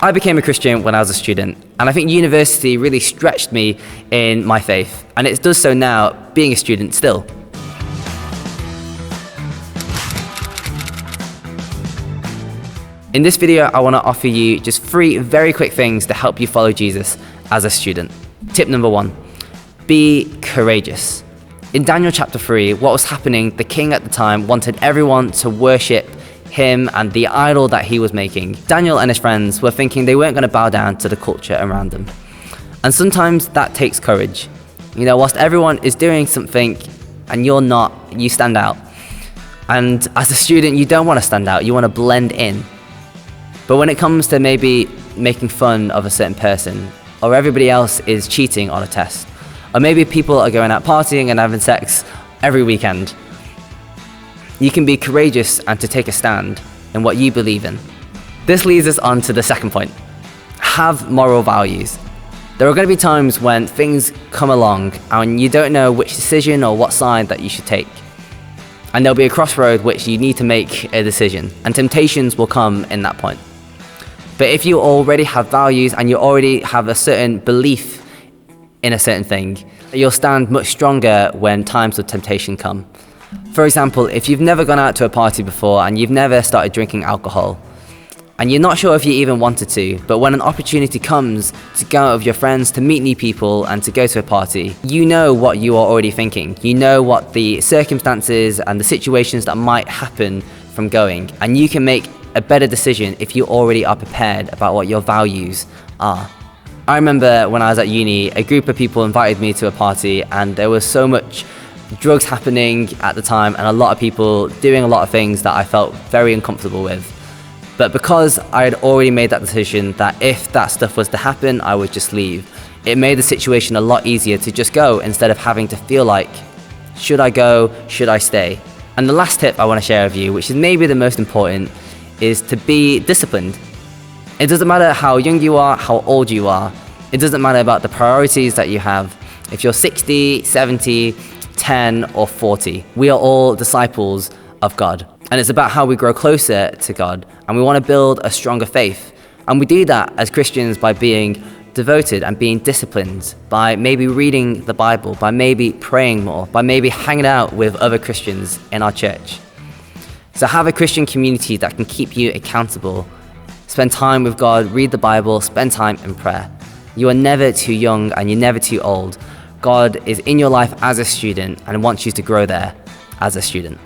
I became a Christian when I was a student, and I think university really stretched me in my faith, and it does so now, being a student still. In this video, I want to offer you just 3 very quick things to help you follow Jesus as a student. Tip number 1, be courageous. In Daniel chapter 3, what was happening, the king at the time wanted everyone to worship him and the idol that he was making. Daniel and his friends were thinking they weren't going to bow down to the culture around them. And sometimes that takes courage. You know, whilst everyone is doing something and you're not, you stand out. And as a student, you don't want to stand out, you want to blend in. But when it comes to maybe making fun of a certain person, or everybody else is cheating on a test, or maybe people are going out partying and having sex every weekend, you can be courageous and to take a stand in what you believe in. This leads us on to the second point. Have moral values. There are going to be times when things come along and you don't know which decision or what side that you should take. And there'll be a crossroad which you need to make a decision, and temptations will come in that point. But if you already have values and you already have a certain belief in a certain thing, you'll stand much stronger when times of temptation come. For example, if you've never gone out to a party before and you've never started drinking alcohol, and you're not sure if you even wanted to, but when an opportunity comes to go out with your friends, to meet new people and to go to a party, you know what you are already thinking. You know what the circumstances and the situations that might happen from going, and you can make a better decision if you already are prepared about what your values are. I remember when I was at uni, a group of people invited me to a party and there was so much drugs happening at the time and a lot of people doing a lot of things that I felt very uncomfortable with. But because I had already made that decision that if that stuff was to happen, I would just leave, it made the situation a lot easier to just go instead of having to feel like, should I go, should I stay? And the last tip I want to share with you, which is maybe the most important, is to be disciplined. It doesn't matter how young you are, how old you are. It doesn't matter about the priorities that you have. If you're 60, 70, 10 or 40, we are all disciples of God. And it's about how we grow closer to God, and we want to build a stronger faith. And we do that as Christians by being devoted and being disciplined, by maybe reading the Bible, by maybe praying more, by maybe hanging out with other Christians in our church. So have a Christian community that can keep you accountable. Spend time with God, read the Bible, spend time in prayer. You are never too young and you're never too old. God is in your life as a student and wants you to grow there as a student.